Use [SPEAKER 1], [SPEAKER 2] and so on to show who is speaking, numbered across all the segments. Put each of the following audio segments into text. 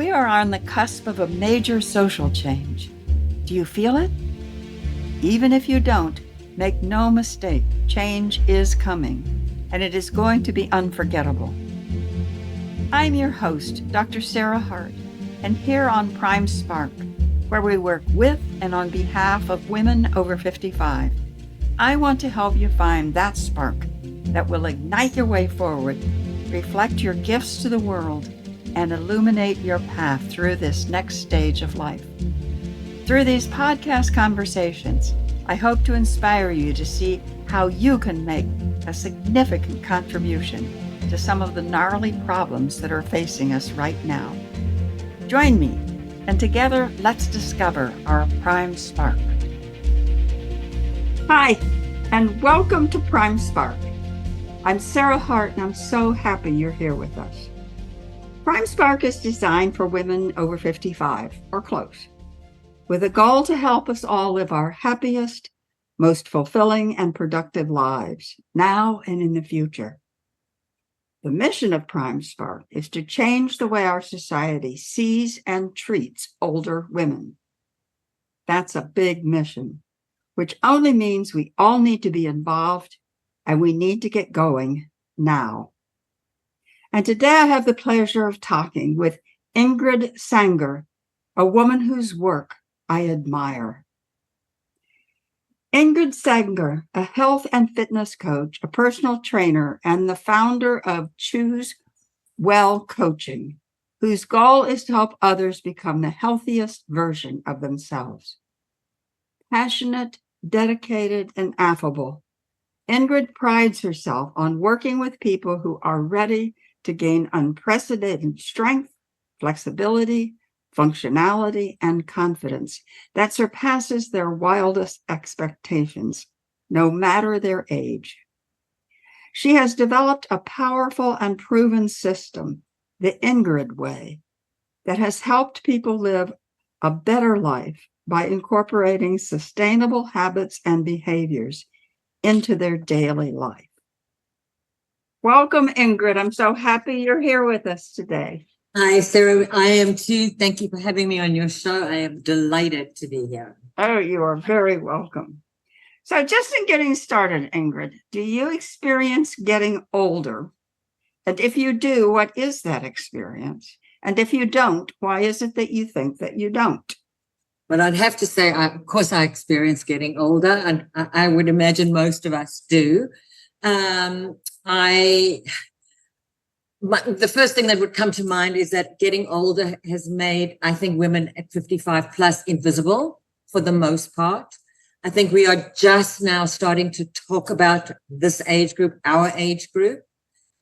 [SPEAKER 1] We are on the cusp of a major social change. Do you feel it? Even if you don't, make no mistake, change is coming, and it is going to be unforgettable. I'm your host, Dr. Sarah Hart, and here on Prime Spark, where we work with and on behalf of women over 55, I want to help you find that spark that will ignite your way forward, reflect your gifts to the world, and illuminate your path through this next stage of life. Through these podcast conversations, I hope to inspire you to see how you can make a significant contribution to some of the gnarly problems that are facing us right now. Join me, and together let's discover our Prime Spark. Hi, and welcome to Prime Spark. I'm Sarah Hart, and I'm so happy you're here with us. Prime Spark is designed for women over 55 or close, with a goal to help us all live our happiest, most fulfilling and productive lives, now and in the future. The mission of Prime Spark is to change the way our society sees and treats older women. That's a big mission, which only means we all need to be involved and we need to get going now. And today I have the pleasure of talking with Ingrid Saenger, a woman whose work I admire. Ingrid Saenger, a health and fitness coach, a personal trainer, and the founder of Choose Well Coaching, whose goal is to help others become the healthiest version of themselves. Passionate, dedicated, and affable, Ingrid prides herself on working with people who are ready to gain unprecedented strength, flexibility, functionality, and confidence that surpasses their wildest expectations, no matter their age. She has developed a powerful and proven system, the Ingrid Way, that has helped people live a better life by incorporating sustainable habits and behaviors into their daily life. Welcome, Ingrid. I'm so happy you're here with us today.
[SPEAKER 2] Hi, Sarah. I am too. Thank you for having me on your show. I am delighted to be here.
[SPEAKER 1] Oh, you are very welcome. So just in getting started, Ingrid, do you experience getting older? And if you do, what is that experience? And if you don't, why is it that you think that you don't?
[SPEAKER 2] Well, I'd have to say, of course, I experience getting older, and I would imagine most of us do. The first thing that would come to mind is that getting older has made, I think, women at 55 plus invisible for the most part. I think we are just now starting to talk about this age group, our age group,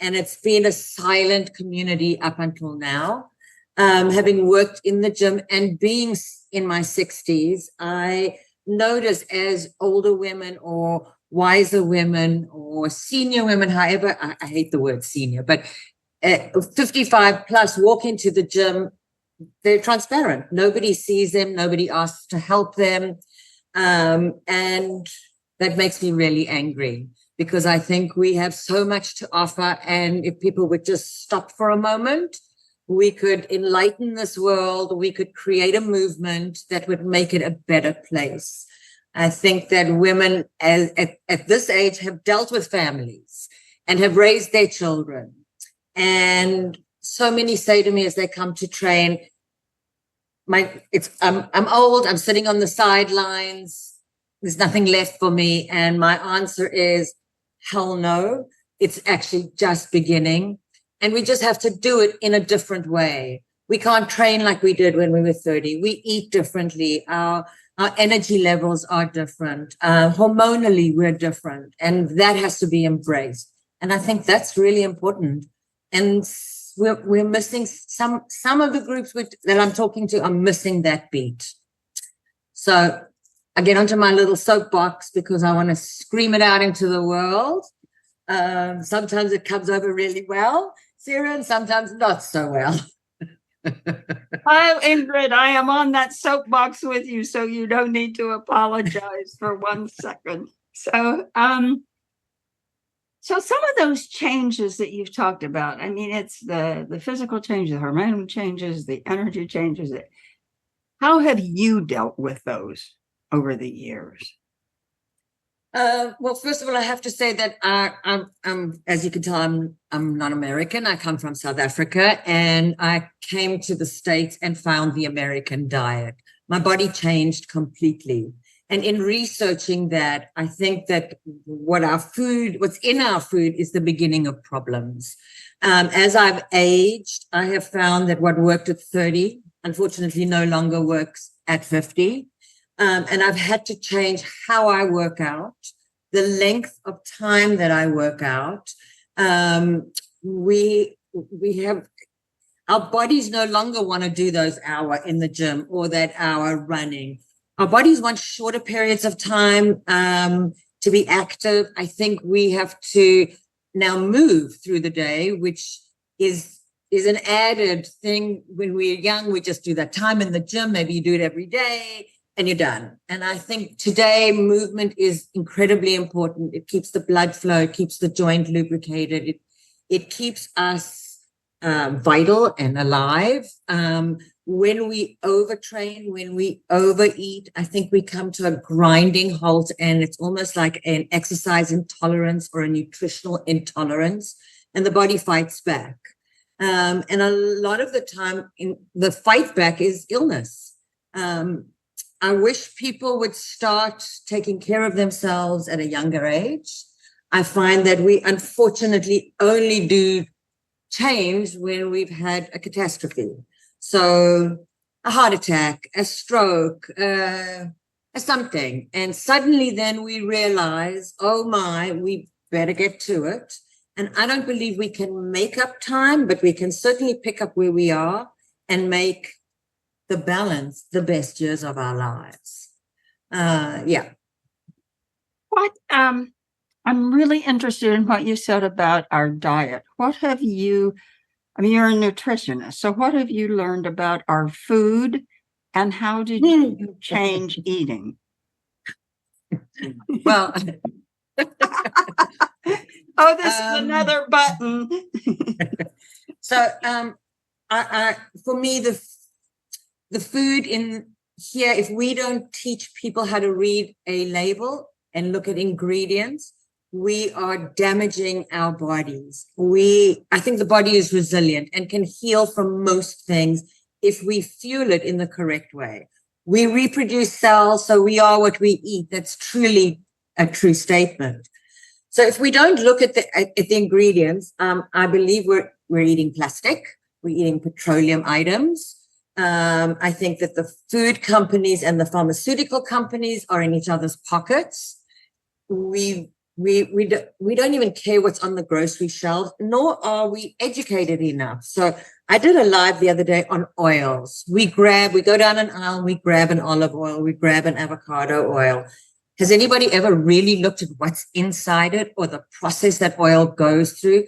[SPEAKER 2] and it's been a silent community up until now. Having worked in the gym and being in my 60s, I notice as older women or wiser women or senior women, however, I hate the word senior, but 55 plus walk into the gym, they're transparent. Nobody sees them. Nobody asks to help them. And that makes me really angry because I think we have so much to offer. And if people would just stop for a moment, we could enlighten this world. We could create a movement that would make it a better place. I think that women at this age have dealt with families and have raised their children. And so many say to me as they come to train, I'm old, I'm sitting on the sidelines, there's nothing left for me. And my answer is, hell no, it's actually just beginning. And we just have to do it in a different way. We can't train like we did when we were 30. We eat differently. Our energy levels are different. Hormonally, we're different. And that has to be embraced. And I think that's really important. And we're missing some of the groups that I'm talking to are missing that beat. So I get onto my little soapbox because I want to scream it out into the world. Sometimes it comes over really well, Sarah, and sometimes not so well.
[SPEAKER 1] Hi, Ingrid. I am on that soapbox with you, so you don't need to apologize for 1 second. So So some of those changes that you've talked about, I mean, it's the physical changes, the hormonal changes, the energy changes. How have you dealt with those over the years?
[SPEAKER 2] Well, first of all, I have to say that I'm, as you can tell, I'm not American. I come from South Africa, and I came to the States and found the American diet. My body changed completely. And in researching that, I think that what's in our food is the beginning of problems. As I've aged, I have found that what worked at 30, unfortunately, no longer works at 50. And I've had to change how I work out, the length of time that I work out. We have, our bodies no longer want to do those hour in the gym or that hour running. Our bodies want shorter periods of time to be active. I think we have to now move through the day, which is an added thing. When we're young, we just do that time in the gym. Maybe you do it every day and you're done. And I think today movement is incredibly important. It keeps the blood flow, it keeps the joint lubricated. It keeps us vital and alive. When we overtrain, when we overeat, I think we come to a grinding halt, and it's almost like an exercise intolerance or a nutritional intolerance, and the body fights back. And a lot of the time, the fight back is illness. I wish people would start taking care of themselves at a younger age. I find that we unfortunately only do change when we've had a catastrophe. So a heart attack, a stroke, something. And suddenly then we realize, oh my, we better get to it. And I don't believe we can make up time, but we can certainly pick up where we are and make the balance the best years of our lives. Yeah.
[SPEAKER 1] What I'm really interested in what you said about our diet. What have you, I mean, you're a nutritionist, so what have you learned about our food, and how did you change eating?
[SPEAKER 2] Well,
[SPEAKER 1] oh, this is another button.
[SPEAKER 2] So, for me, the food in here, if we don't teach people how to read a label and look at ingredients, we are damaging our bodies. I think the body is resilient and can heal from most things if we fuel it in the correct way. We reproduce cells, so we are what we eat. That's truly a true statement. So if we don't look at the ingredients, I believe we're eating plastic, we're eating petroleum items. I think that the food companies and the pharmaceutical companies are in each other's pockets. We don't even care what's on the grocery shelves, nor are we educated enough. So I did a live the other day on oils. We go down an aisle, we grab an olive oil, we grab an avocado oil. Has anybody ever really looked at what's inside it or the process that oil goes through?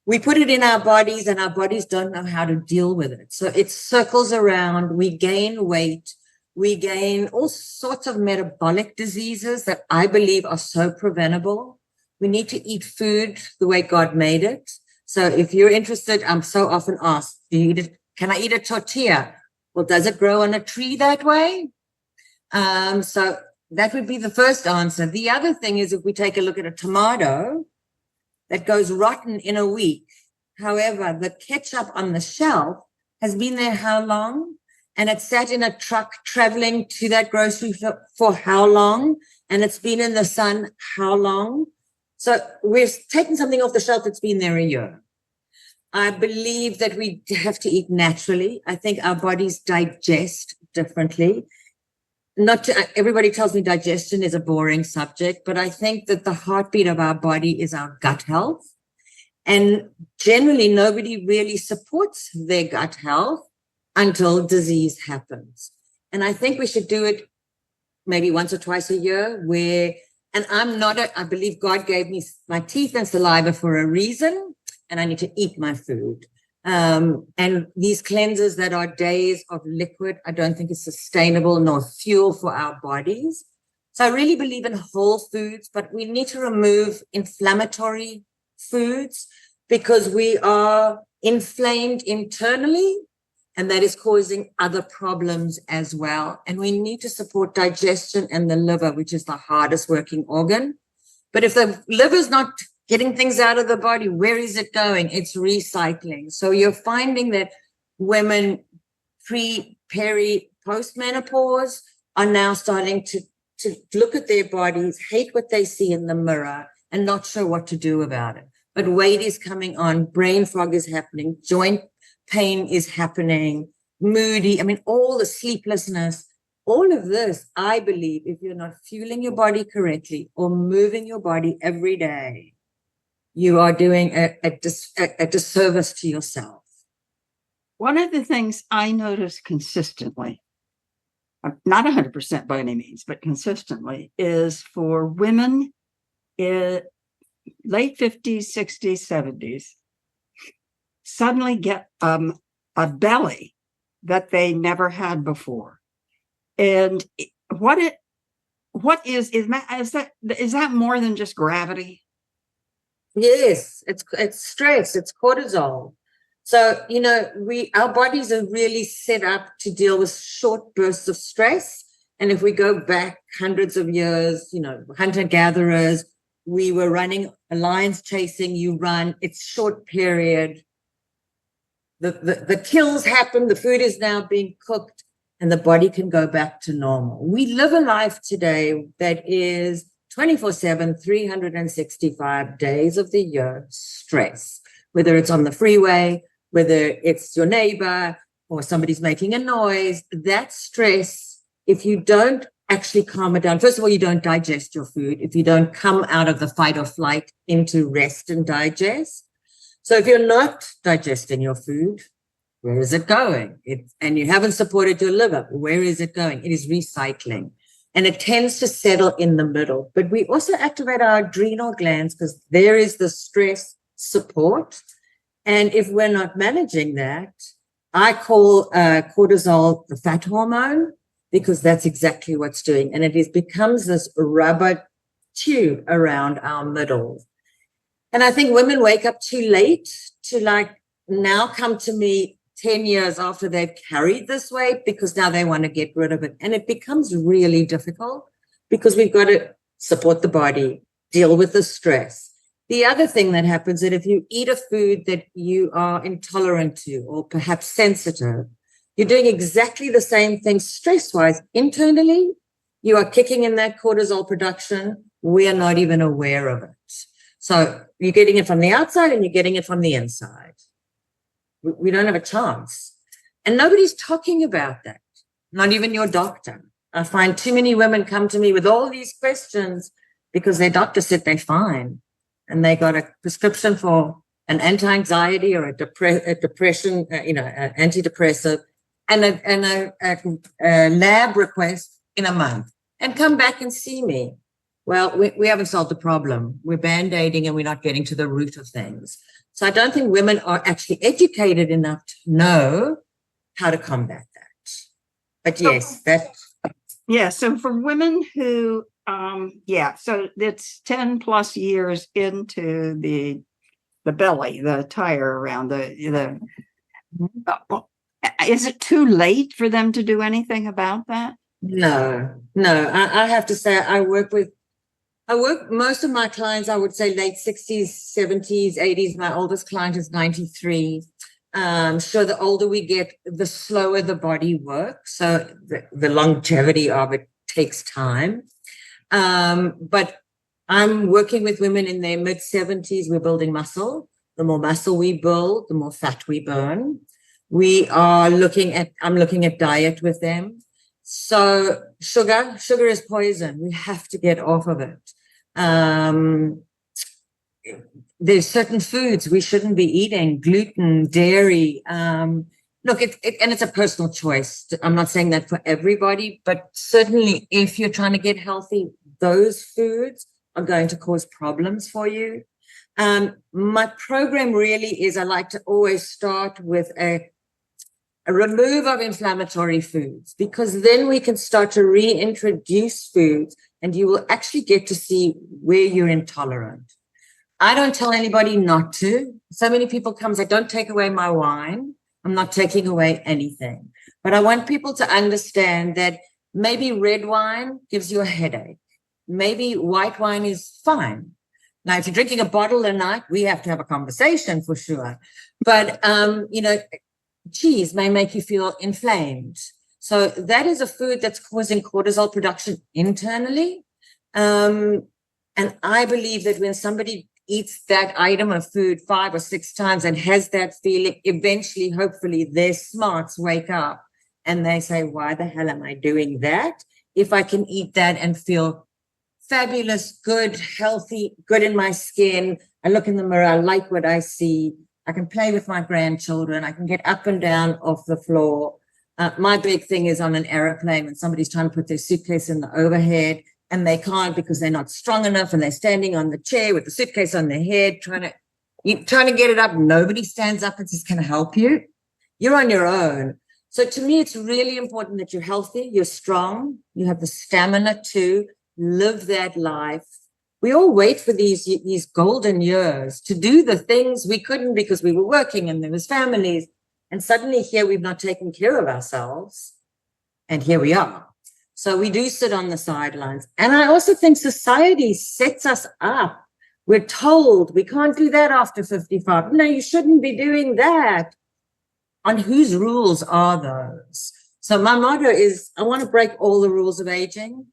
[SPEAKER 2] We put it in our bodies, and our bodies don't know how to deal with it. So it circles around. We gain weight. We gain all sorts of metabolic diseases that I believe are so preventable. We need to eat food the way God made it. So if you're interested, I'm so often asked, can I eat a tortilla? Well, does it grow on a tree that way? So that would be the first answer. The other thing is, if we take a look at a tomato that goes rotten in a week. However, the ketchup on the shelf has been there how long? And it's sat in a truck traveling to that grocery for how long? And it's been in the sun how long? So we're taking something off the shelf that's been there a year. I believe that we have to eat naturally. I think our bodies digest differently. Everybody tells me digestion is a boring subject, but I think that the heartbeat of our body is our gut health. And generally, nobody really supports their gut health until disease happens. And I think we should do it maybe once or twice a year and I believe God gave me my teeth and saliva for a reason, and I need to eat my food. And these cleansers that are days of liquid, I don't think is sustainable nor fuel for our bodies. So I really believe in whole foods, but we need to remove inflammatory foods because we are inflamed internally, and that is causing other problems as well. And we need to support digestion and the liver, which is the hardest working organ. But if the liver's not getting things out of the body, where is it going? It's recycling. So you're finding that women peri, post-menopause are now starting to look at their bodies, hate what they see in the mirror, and not sure what to do about it. But weight is coming on, brain fog is happening, joint pain is happening, moody, I mean, all the sleeplessness, all of this, I believe, if you're not fueling your body correctly or moving your body every day, you are doing a disservice to yourself.
[SPEAKER 1] One of the things I notice consistently, not 100% by any means, but consistently, is for women in late 50s, 60s, 70s, suddenly get a belly that they never had before. And what is that more than just gravity?
[SPEAKER 2] Yes, it's stress, it's cortisol. So, our bodies are really set up to deal with short bursts of stress. And if we go back hundreds of years, hunter-gatherers, we were running, a lion's chasing, you run, it's short period. The kills happen, the food is now being cooked, and the body can go back to normal. We live a life today that is 24/7, 365 days of the year, stress, whether it's on the freeway, whether it's your neighbor or somebody's making a noise. That stress, if you don't actually calm it down, first of all, you don't digest your food. If you don't come out of the fight or flight into rest and digest. So if you're not digesting your food, where is it going? And you haven't supported your liver, where is it going? It is recycling. And it tends to settle in the middle. But we also activate our adrenal glands because there is the stress support. And if we're not managing that, I call cortisol the fat hormone, because that's exactly what's doing. And it becomes this rubber tube around our middle. And I think women wake up too late to now come to me 10 years after they've carried this weight because now they want to get rid of it. And it becomes really difficult because we've got to support the body, deal with the stress. The other thing that happens is that if you eat a food that you are intolerant to or perhaps sensitive, you're doing exactly the same thing stress-wise. Internally, you are kicking in that cortisol production. We are not even aware of it. So you're getting it from the outside and you're getting it from the inside. We don't have a chance. And nobody's talking about that, not even your doctor. I find too many women come to me with all these questions because their doctor said they're fine. And they got a prescription for an anti-anxiety or a depression, antidepressant, and a lab request in a month, and come back and see me. Well, we haven't solved the problem. We're band-aiding and we're not getting to the root of things. So I don't think women are actually educated enough to know how to combat that. But yes,
[SPEAKER 1] Yeah. So for women who, so it's 10 plus years into the belly, the tire around the is it too late for them to do anything about that?
[SPEAKER 2] No. I have to say I work most of my clients, I would say late 60s, 70s, 80s. My oldest client is 93. So the older we get, the slower the body works. So the longevity of it takes time. But I'm working with women in their mid 70s. We're building muscle. The more muscle we build, the more fat we burn. I'm looking at diet with them. So sugar is poison. We have to get off of it. There's certain foods we shouldn't be eating, gluten, dairy. Look, it's a personal choice. I'm not saying that for everybody, but certainly if you're trying to get healthy, those foods are going to cause problems for you. My program really is, I like to always start with a remove of inflammatory foods, because then we can start to reintroduce foods and you will actually get to see where you're intolerant. I don't tell anybody not to. So many people come and say, don't take away my wine. I'm not taking away anything. But I want people to understand that maybe red wine gives you a headache. Maybe white wine is fine. Now, if you're drinking a bottle a night, we have to have a conversation for sure. But, cheese may make you feel inflamed. So that is a food that's causing cortisol production internally. And I believe that when somebody eats that item of food 5 or 6 times and has that feeling, eventually, hopefully, their smarts wake up and they say, why the hell am I doing that? If I can eat that and feel fabulous, good, healthy, good in my skin, I look in the mirror, I like what I see, I can play with my grandchildren, I can get up and down off the floor. My big thing is on an airplane when somebody's trying to put their suitcase in the overhead and they can't because they're not strong enough and they're standing on the chair with the suitcase on their head, trying to get it up. Nobody stands up and says, can I help you? You're on your own. So to me, it's really important that you're healthy, you're strong, you have the stamina to live that life. We all wait for these golden years to do the things we couldn't because we were working and there was families. And suddenly here we've not taken care of ourselves. And here we are. So we do sit on the sidelines. And I also think society sets us up. We're told we can't do that after 55. No, you shouldn't be doing that. On whose rules are those? So my motto is I want to break all the rules of aging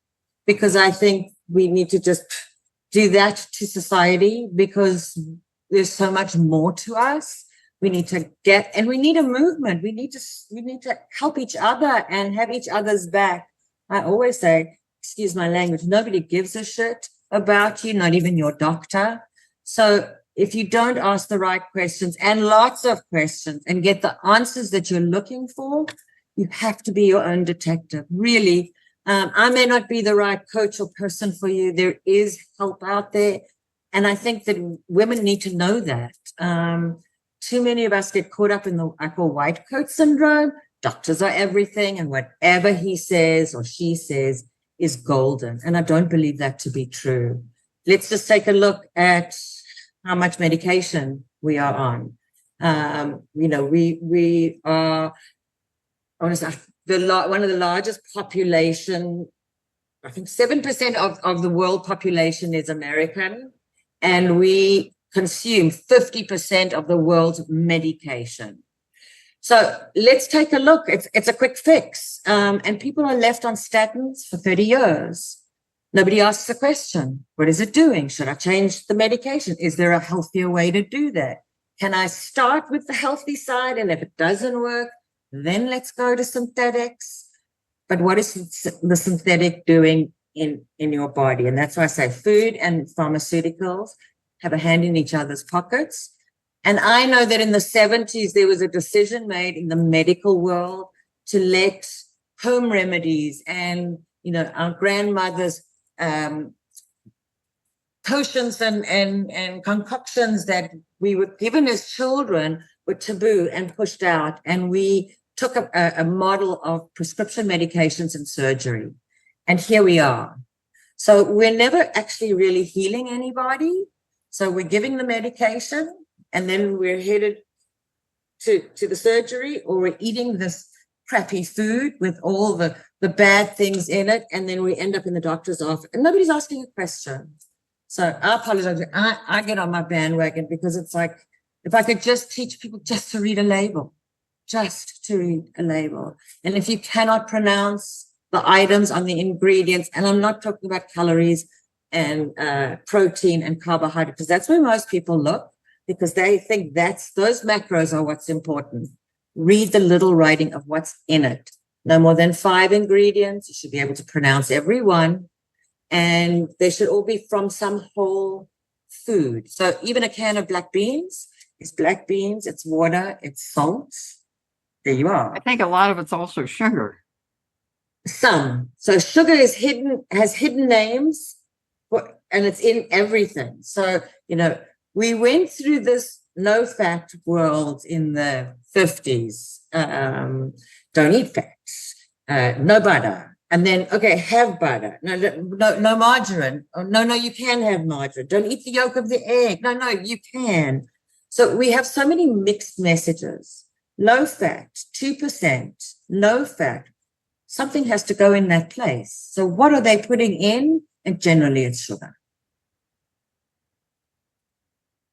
[SPEAKER 2] because I think we need to just do that to society because there's so much more to us. We need to we need a movement. We need to help each other and have each other's back. I always say, excuse my language, nobody gives a shit about you, not even your doctor. So if you don't ask the right questions and lots of questions and get the answers that you're looking for, you have to be your own detective. Really, I may not be the right coach or person for you. There is help out there. And I think that women need to know that. Too many of us get caught up in the, I call white coat syndrome. Doctors are everything. And whatever he says or she says is golden. And I don't believe that to be true. Let's just take a look at how much medication we are on. We are, one of the largest population, I think 7% of the world population is American, and we consume 50% of the world's medication. So let's take a look. It's a quick fix. And people are left on statins for 30 years. Nobody asks the question, what is it doing? Should I change the medication? Is there a healthier way to do that? Can I start with the healthy side? And if it doesn't work, then let's go to synthetics. But what is the synthetic doing in your body? And that's why I say food and pharmaceuticals have a hand in each other's pockets. And I know that in the 70s, there was a decision made in the medical world to let home remedies and, our grandmothers' potions and concoctions that we were given as children were taboo and pushed out. And we took a model of prescription medications and surgery. And here we are. So we're never actually really healing anybody. So we're giving the medication and then we're headed to the surgery, or we're eating this crappy food with all the bad things in it. And then we end up in the doctor's office and nobody's asking a question. So I apologize. I get on my bandwagon because it's like, if I could just teach people just to read a label, just to read a label. And if you cannot pronounce the items on the ingredients, and I'm not talking about calories and protein and carbohydrate, because that's where most people look, because they think those macros are what's important. Read the little writing of what's in it. No more than 5 ingredients. You should be able to pronounce every one. And they should all be from some whole food. So even a can of black beans is black beans, it's water, it's salt. There you are.
[SPEAKER 1] I think a lot of it's also sugar.
[SPEAKER 2] Some. So sugar has hidden names, and it's in everything. So, we went through this no-fat world in the 50s. Don't eat fats, no butter, And then, okay, have butter. No margarine. Oh, no, you can have margarine. Don't eat the yolk of the egg. No, you can. So we have so many mixed messages. Low fat, 2%, no fat. Something has to go in that place. So what are they putting in? And generally it's sugar.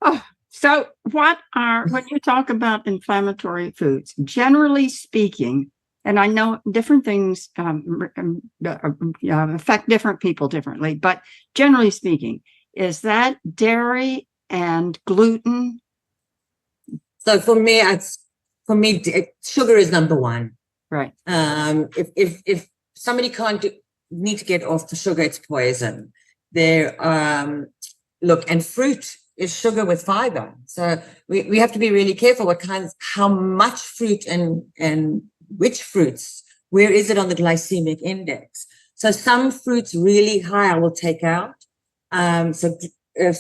[SPEAKER 1] Oh, so when you talk about inflammatory foods, generally speaking, and I know different things affect different people differently, but generally speaking, is that dairy and gluten?
[SPEAKER 2] So for me, sugar is number one.
[SPEAKER 1] Right.
[SPEAKER 2] If somebody need to get off the sugar, it's poison. Look, and fruit is sugar with fiber. So we have to be really careful how much fruit and which fruits, where is it on the glycemic index? So some fruits really high I will take out.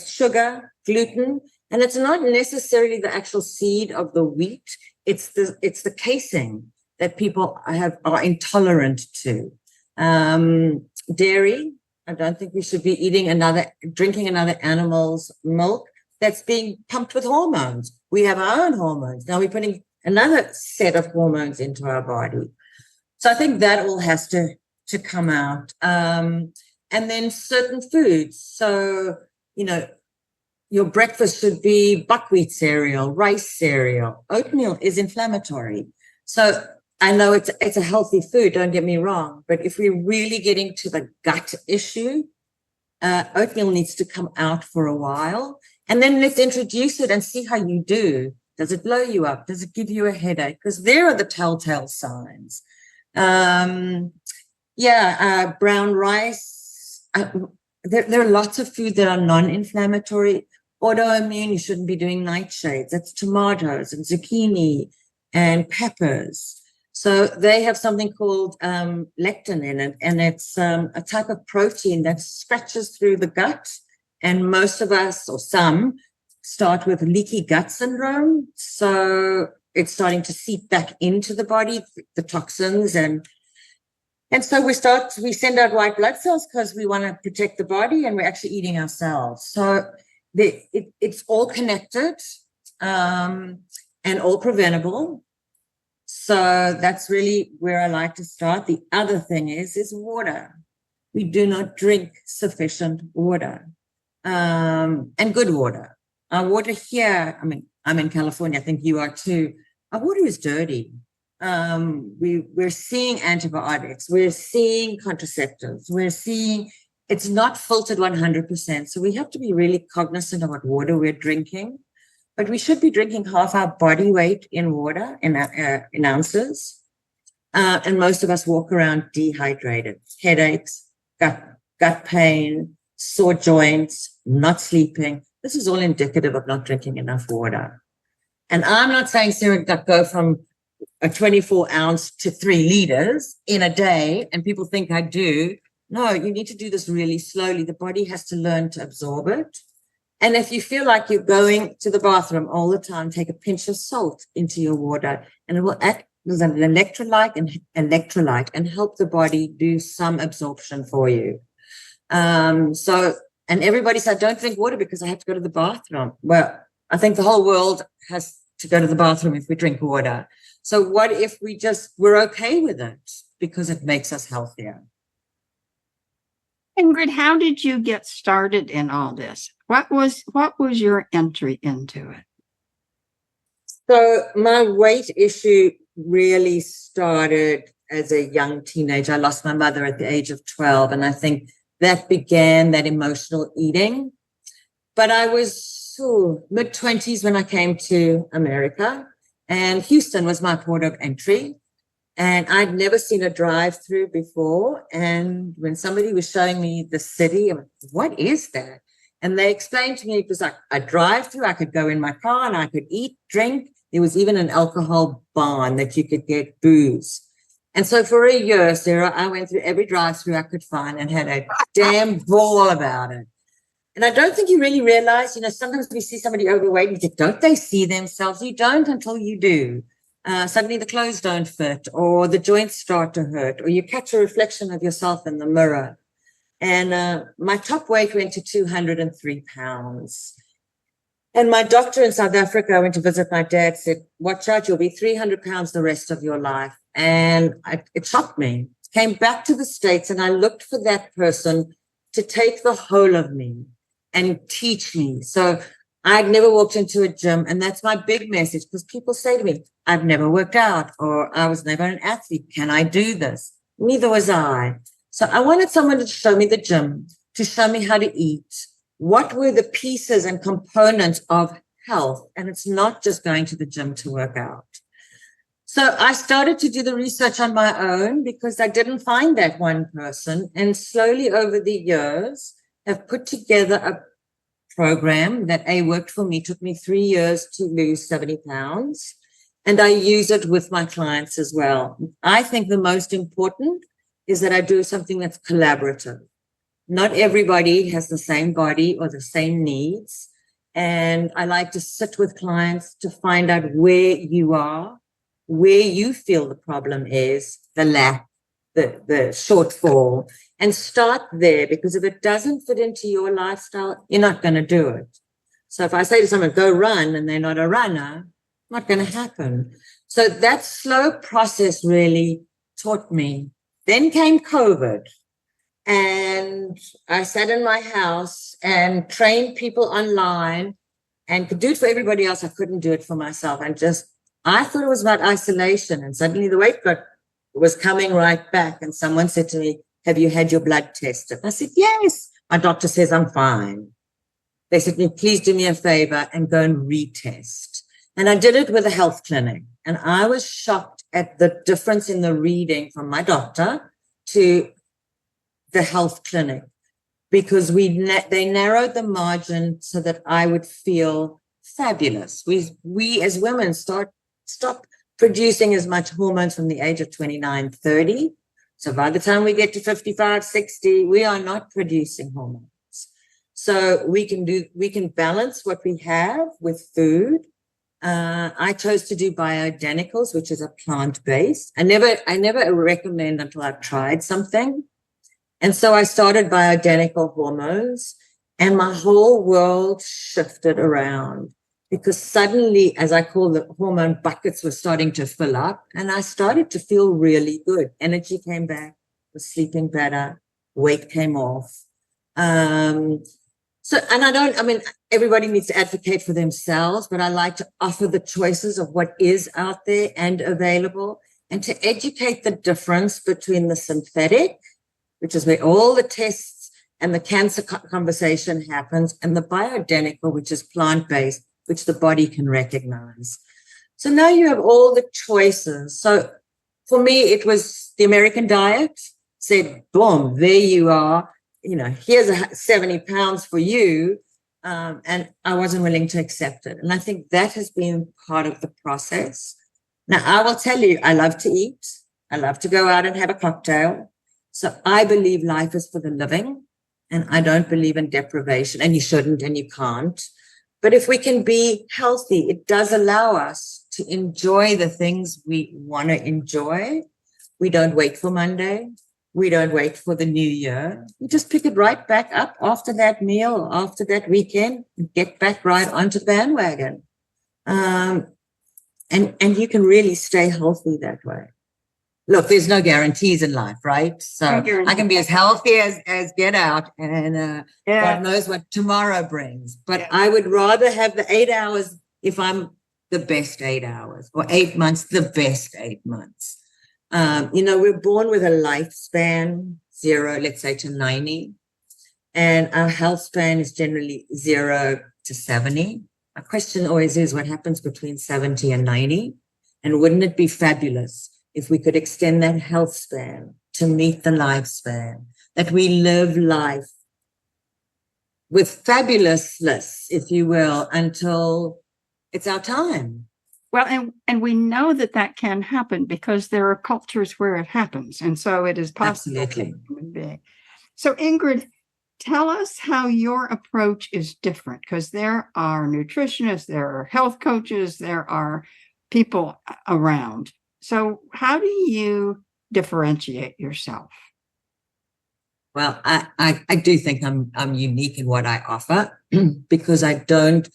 [SPEAKER 2] Sugar, gluten, and it's not necessarily the actual seed of the wheat. It's the casing that people are intolerant to. Dairy, I don't think we should be drinking another animal's milk that's being pumped with hormones. We have our own hormones. Now we're putting another set of hormones into our body. So I think that all has to come out. And then certain foods. So, your breakfast should be buckwheat cereal, rice cereal. Oatmeal is inflammatory. So I know it's a healthy food, don't get me wrong, but if we're really getting to the gut issue, oatmeal needs to come out for a while. And then let's introduce it and see how you do. Does it blow you up? Does it give you a headache? Because there are the telltale signs. Brown rice. There are lots of food that are non-inflammatory. Autoimmune, you shouldn't be doing nightshades. That's tomatoes and zucchini and peppers. So they have something called lectin in it, and it's a type of protein that scratches through the gut. And most of us, or some, start with leaky gut syndrome. So it's starting to seep back into the body, the toxins, and so we send out white blood cells because we want to protect the body, and we're actually eating ourselves. So it's all connected and all preventable. So that's really where I like to start. The other thing is water. We do not drink sufficient water, and good water. Our water here, I'm in California, I think you are too. Our water is dirty. We're seeing antibiotics, we're seeing contraceptives, we're seeing it's not filtered 100%. So we have to be really cognizant of what water we're drinking. But we should be drinking half our body weight in water, in ounces. And most of us walk around dehydrated, headaches, gut pain, sore joints, not sleeping. This is all indicative of not drinking enough water. And I'm not saying, Sarah, go from a 24 ounce to 3 liters in a day, and people think I do. No, you need to do this really slowly. The body has to learn to absorb it. And if you feel like you're going to the bathroom all the time, take a pinch of salt into your water, and it will act as an electrolyte and help the body do some absorption for you. And everybody said, don't drink water because I have to go to the bathroom. Well, I think the whole world has to go to the bathroom if we drink water. So what if we're okay with it because it makes us healthier?
[SPEAKER 1] Ingrid, how did you get started in all this? What was your entry into it?
[SPEAKER 2] So my weight issue really started as a young teenager. I lost my mother at the age of 12, and I think that began that emotional eating. But I was mid-20s when I came to America, and Houston was my port of entry. And I'd never seen a drive-through before. And when somebody was showing me the city, I'm like, what is that? And they explained to me it was like a drive-through. I could go in my car and I could eat, drink. There was even an alcohol barn that you could get booze. And so for a year, Sarah, I went through every drive-through I could find and had a damn ball about it. And I don't think you really realize, sometimes we see somebody overweight and you think, don't they see themselves? You don't until you do. suddenly the clothes don't fit, or the joints start to hurt, or you catch a reflection of yourself in the mirror. And my top weight went to 203 pounds. And my doctor in South Africa, I went to visit my dad, said, watch out, you'll be 300 pounds the rest of your life. And it shocked me. Came back to the States, and I looked for that person to take the whole of me and teach me. So I'd never walked into a gym. And that's my big message, because people say to me, I've never worked out, or I was never an athlete. Can I do this? Neither was I. So I wanted someone to show me the gym, to show me how to eat. What were the pieces and components of health? And it's not just going to the gym to work out. So I started to do the research on my own, because I didn't find that one person. And slowly over the years, have put together a program that worked for me. It took me 3 years to lose 70 pounds. And I use it with my clients as well. I think the most important is that I do something that's collaborative. Not everybody has the same body or the same needs. And I like to sit with clients to find out where you are, where you feel the problem is, the lack, the shortfall, and start there. Because if it doesn't fit into your lifestyle, you're not going to do it. So if I say to someone, go run, and they're not a runner, not going to happen. So that slow process really taught me. Then came COVID. And I sat in my house and trained people online, and could do it for everybody else. I couldn't do it for myself. And I thought it was about isolation. And suddenly the weight was coming right back. And someone said to me, have you had your blood tested? I said, yes. My doctor says I'm fine. They said, please do me a favor and go and retest. And I did it with a health clinic. And I was shocked at the difference in the reading from my doctor to the health clinic, because they narrowed the margin so that I would feel fabulous. We as women stop producing as much hormones from the age of 29, 30. So by the time we get to 55, 60, we are not producing hormones. So we can balance what we have with food. I chose to do bioidenticals, which is a plant-based. I never recommend until I've tried something. And so I started bioidentical hormones, and my whole world shifted around, because suddenly, as I call the hormone buckets, were starting to fill up, and I started to feel really good. Energy came back, was sleeping better, weight came off. Everybody needs to advocate for themselves, but I like to offer the choices of what is out there and available, and to educate the difference between the synthetic, which is where all the tests and the cancer conversation happens, and the bioidentical, which is plant-based, which the body can recognize. So now you have all the choices. So for me, it was the American diet, said, boom, there you are. Here's 70 pounds for you. And I wasn't willing to accept it. And I think that has been part of the process. Now, I will tell you, I love to eat. I love to go out and have a cocktail. So I believe life is for the living, and I don't believe in deprivation, and you shouldn't and you can't. But if we can be healthy, it does allow us to enjoy the things we want to enjoy. We don't wait for Monday. We don't wait for the new year. We just pick it right back up after that meal, after that weekend, and get back right onto the bandwagon. And you can really stay healthy that way. Look, there's no guarantees in life, right? So I can be as healthy as get out, and God knows what tomorrow brings. But I would rather have the 8 hours if I'm the best 8 hours, or 8 months, the best 8 months. We're born with a lifespan, 0, let's say, to 90. And our health span is generally 0 to 70. My question always is, what happens between 70 and 90? And wouldn't it be fabulous if we could extend that health span to meet the lifespan, that we live life with fabulousness, if you will, until it's our time.
[SPEAKER 1] Well, and we know that can happen, because there are cultures where it happens. And so it is possible.
[SPEAKER 2] Absolutely.
[SPEAKER 1] So Ingrid, tell us how your approach is different, because there are nutritionists, there are health coaches, there are people around. So how do you differentiate yourself?
[SPEAKER 2] Well, I do think I'm unique in what I offer because I don't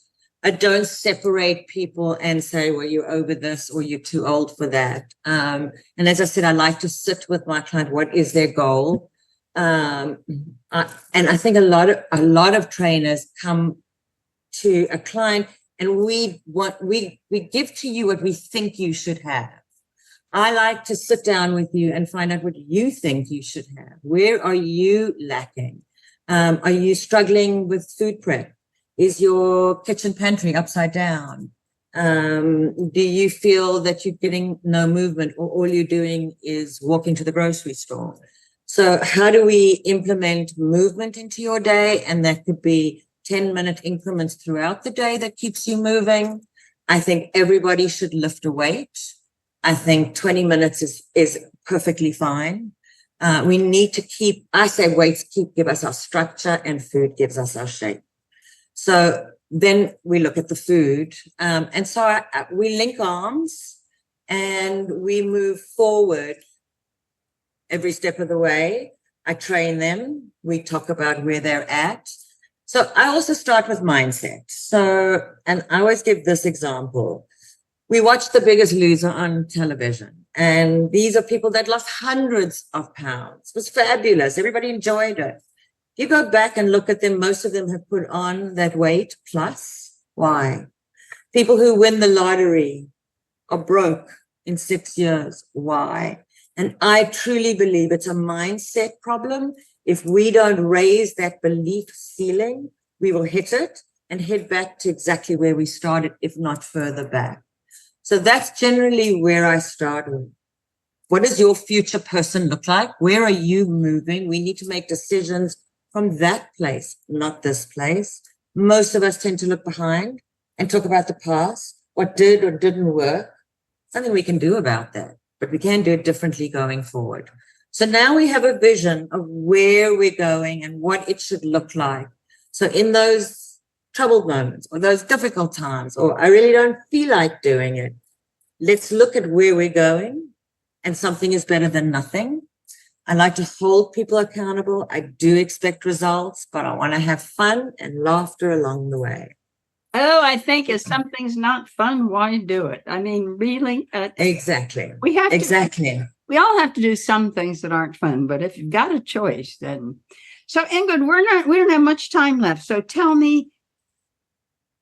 [SPEAKER 2] separate people and say, well, you're over this or you're too old for that. And as I said, I like to sit with my client. What is their goal? And I think a lot of trainers come to a client and we give to you what we think you should have. I like to sit down with you and find out what you think you should have. Where are you lacking? Are you struggling with food prep? Is your kitchen pantry upside down? Do you feel that you're getting no movement or all you're doing is walking to the grocery store? So how do we implement movement into your day? And that could be 10-minute increments throughout the day that keeps you moving. I think everybody should lift a weight. I think 20 minutes is perfectly fine. We need to I say weights give us our structure and food gives us our shape. So then we look at the food. And so we link arms and we move forward every step of the way. I train them. We talk about where they're at. So I also start with mindset. And I always give this example. We watch The Biggest Loser on television, and these are people that lost hundreds of pounds. It was fabulous. Everybody enjoyed it. You go back and look at them, most of them have put on that weight plus. Why? People who win the lottery are broke in 6 years. Why? And I truly believe it's a mindset problem. If we don't raise that belief ceiling, we will hit it and head back to exactly where we started, if not further back. So that's generally where I start with. What does your future person look like? Where are you moving? We need to make decisions from that place, not this place. Most of us tend to look behind and talk about the past, what did or didn't work. Something we can do about that, but we can do it differently going forward. So now we have a vision of where we're going and what it should look like. So in those troubled moments or those difficult times, or I really don't feel like doing it, let's look at where we're going, and something is better than nothing. I like to hold people accountable. I do expect results, but I want to have fun and laughter along the way.
[SPEAKER 1] Oh, I think if something's not fun, why do it? I mean, really?
[SPEAKER 2] Exactly.
[SPEAKER 1] We have
[SPEAKER 2] exactly.
[SPEAKER 1] We all have to do some things that aren't fun, but if you've got a choice, then. So Ingrid, we don't have much time left. So tell me,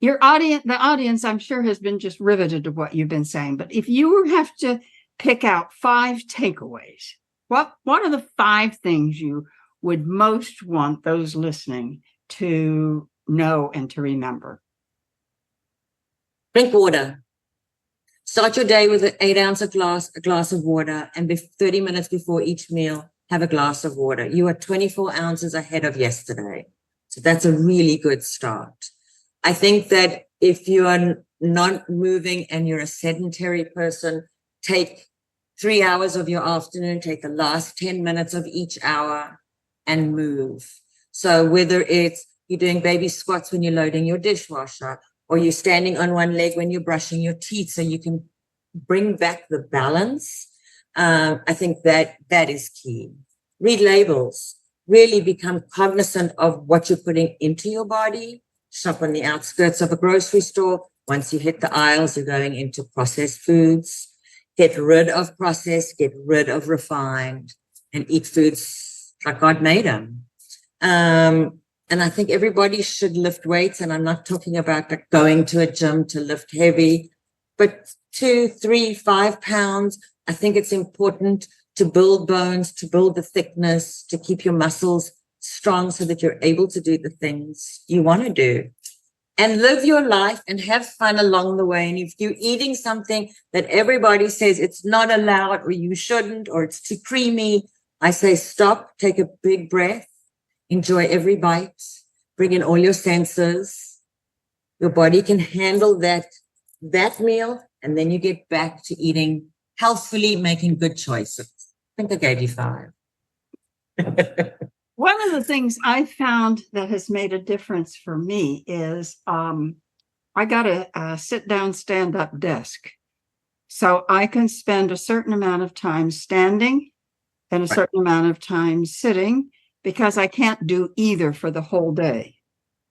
[SPEAKER 1] the audience, I'm sure, has been just riveted to what you've been saying. But if you have to pick out 5 takeaways, what are the 5 things you would most want those listening to know and to remember?
[SPEAKER 2] Drink water. Start your day with an 8-ounce glass of water, and 30 minutes before each meal, have a glass of water. You are 24 ounces ahead of yesterday. So that's a really good start. I think that if you are not moving and you're a sedentary person, take 3 hours of your afternoon, take the last 10 minutes of each hour and move. So whether it's you're doing baby squats when you're loading your dishwasher, or you're standing on one leg when you're brushing your teeth so you can bring back the balance, I think that is key. Read labels. Really become cognizant of what you're putting into your body. Shop on the outskirts of a grocery store. Once you hit the aisles, you're going into processed foods. Get rid of processed, get rid of refined, and eat foods like God made them. And I think everybody should lift weights. And I'm not talking about like going to a gym to lift heavy, but 2, 3, 5 pounds. I think it's important to build bones, to build the thickness, to keep your muscles strong so that you're able to do the things you want to do. And live your life and have fun along the way. And if you're eating something that everybody says it's not allowed or you shouldn't or it's too creamy, I say stop, take a big breath, enjoy every bite, bring in all your senses. Your body can handle that meal, and then you get back to eating healthfully, making good choices. I think I gave you 5.
[SPEAKER 1] One of the things I found that has made a difference for me is I got a sit-down, stand-up desk. So I can spend a certain amount of time standing and a certain amount of time sitting because I can't do either for the whole day.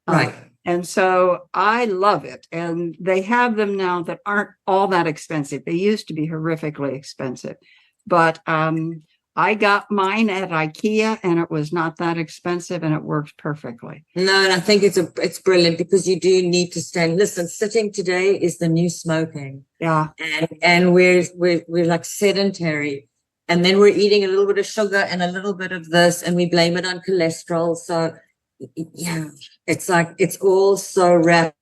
[SPEAKER 2] Right.
[SPEAKER 1] And so I love it. And they have them now that aren't all that expensive. They used to be horrifically expensive. But I got mine at IKEA and it was not that expensive and it works perfectly.
[SPEAKER 2] No, and I think it's brilliant because you do need to stand. Listen, sitting today is the new smoking.
[SPEAKER 1] Yeah.
[SPEAKER 2] And we're like sedentary. And then we're eating a little bit of sugar and a little bit of this, and we blame it on cholesterol. So yeah, it's like it's all so wrapped,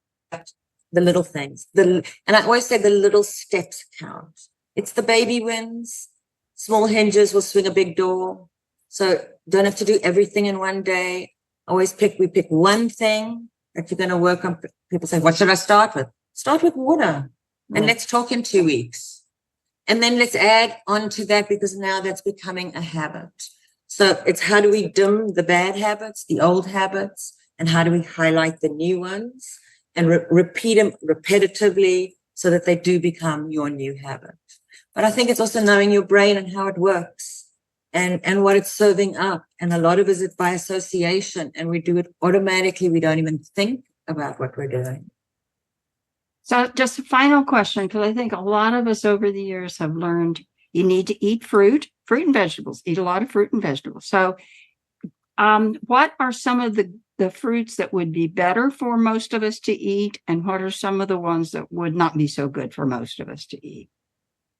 [SPEAKER 2] the little things. And I always say the little steps count. It's the baby wins. Small hinges will swing a big door. So don't have to do everything in one day. We pick one thing that you're going to work on. People say, what should I start with? Start with water. And let's talk in 2 weeks. And then let's add on to that because now that's becoming a habit. So it's how do we dim the bad habits, the old habits, and how do we highlight the new ones and repeat them repetitively so that they do become your new habit. But I think it's also knowing your brain and how it works and what it's serving up. And a lot of it is by association, and we do it automatically. We don't even think about what we're doing.
[SPEAKER 1] So just a final question, because I think a lot of us over the years have learned you need to eat fruit and vegetables, eat a lot of fruit and vegetables. So what are some of the fruits that would be better for most of us to eat? And what are some of the ones that would not be so good for most of us to eat?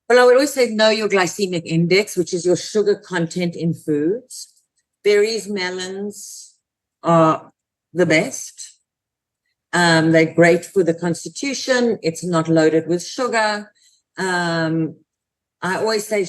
[SPEAKER 2] Well, I would always say know your glycemic index, which is your sugar content in foods. Berries, melons are the best. They're great for the constitution. It's not loaded with sugar. I always say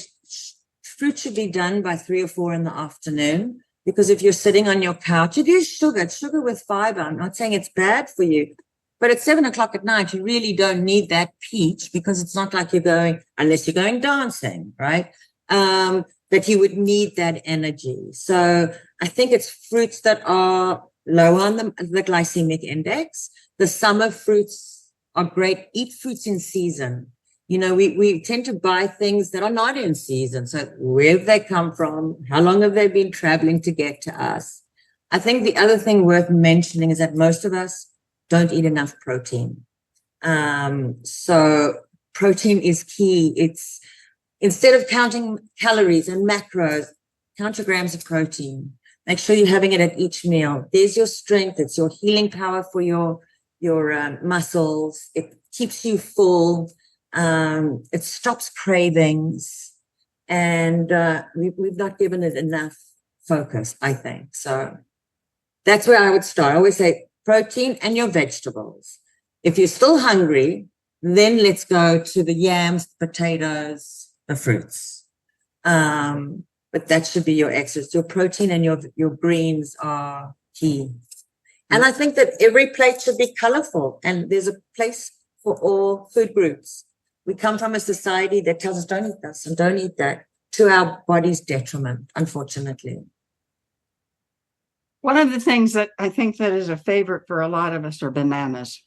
[SPEAKER 2] fruit should be done by 3 or 4 in the afternoon, because if you're sitting on your couch, it is sugar. It's sugar with fiber. I'm not saying it's bad for you, but at 7 o'clock at night, you really don't need that peach, because it's not like you're going, unless you're going dancing, right? That you would need that energy. So I think it's fruits that are low on the glycemic index. The summer fruits are great. Eat fruits in season. You know, we tend to buy things that are not in season. So where have they come from? How long have they been traveling to get to us? I think the other thing worth mentioning is that most of us don't eat enough protein. So protein is key. It's instead of counting calories and macros, count your grams of protein. Make sure you're having it at each meal. There's your strength. It's your healing power for your muscles. It keeps you full. It stops cravings, and we've not given it enough focus, I think. So that's where I would start. I always say protein and your vegetables. If you're still hungry, then let's go to the yams, potatoes, the fruits. But that should be your extras. Your protein and your greens are key. And I think that every plate should be colorful, and there's a place for all food groups. We come from a society that tells us don't eat this and don't eat that, to our body's detriment, unfortunately.
[SPEAKER 1] One of the things that I think that is a favorite for a lot of us are bananas.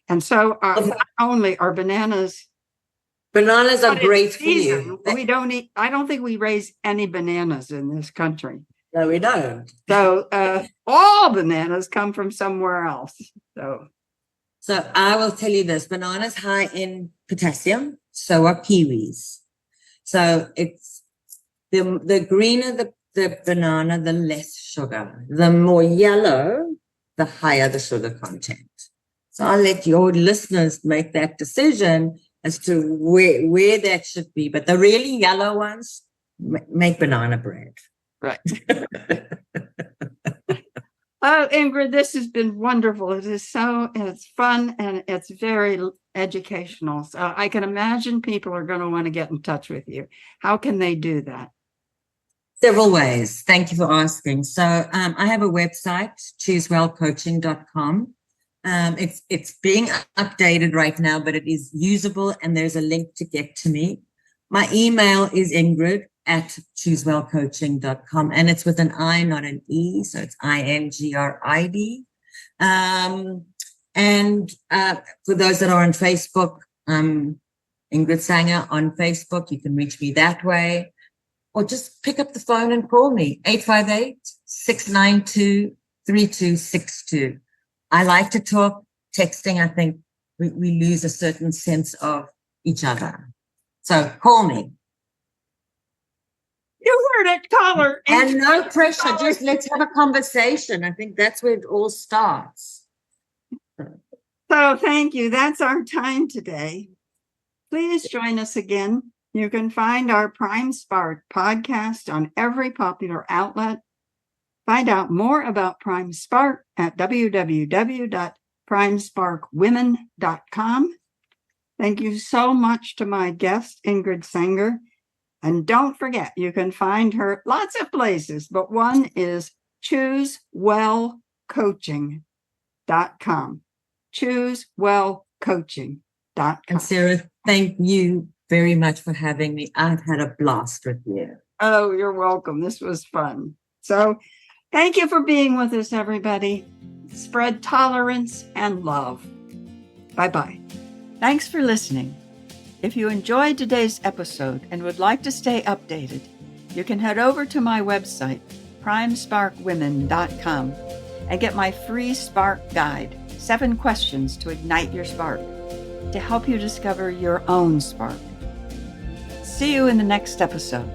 [SPEAKER 1] And so not only are bananas
[SPEAKER 2] are great for you.
[SPEAKER 1] We don't eat, I don't think we raise any bananas in this country.
[SPEAKER 2] No, we don't.
[SPEAKER 1] So all bananas come from somewhere else. So
[SPEAKER 2] I will tell you this, bananas high in potassium, so are kiwis. So it's the greener the banana, the less sugar. The more yellow, the higher the sugar content. So I'll let your listeners make that decision as to where that should be. But the really yellow ones, make banana bread.
[SPEAKER 1] Right. Oh, Ingrid, this has been wonderful. It's fun, and it's very educational. So I can imagine people are going to want to get in touch with you. How can they do that?
[SPEAKER 2] Several ways. Thank you for asking. So I have a website, choosewellcoaching.com. It's being updated right now, but it is usable, and there's a link to get to me. My email is ingrid@choosewellcoaching.com, and it's with an I, not an E, so it's INGRID. And for those that are on Facebook, Ingrid Ingrid Saenger on Facebook. You can reach me that way. Or just pick up the phone and call me, 858-692-3262. I like to talk. Texting, I think we lose a certain sense of each other. So call me.
[SPEAKER 1] You heard it, caller.
[SPEAKER 2] And no pressure, just let's have a conversation. I think that's where it all starts.
[SPEAKER 1] So thank you. That's our time today. Please join us again. You can find our Prime Spark podcast on every popular outlet. Find out more about Prime Spark at www.primesparkwomen.com. Thank you so much to my guest, Ingrid Saenger. And don't forget, you can find her lots of places, but one is choosewellcoaching.com. choosewellcoaching.com.
[SPEAKER 2] And Sarah, thank you very much for having me. I've had a blast with you.
[SPEAKER 1] Oh, you're welcome. This was fun. So thank you for being with us, everybody. Spread tolerance and love. Bye-bye. Thanks for listening. If you enjoyed today's episode and would like to stay updated, you can head over to my website, primesparkwomen.com, and get my free Spark Guide, 7 questions to ignite your spark, to help you discover your own spark. See you in the next episode.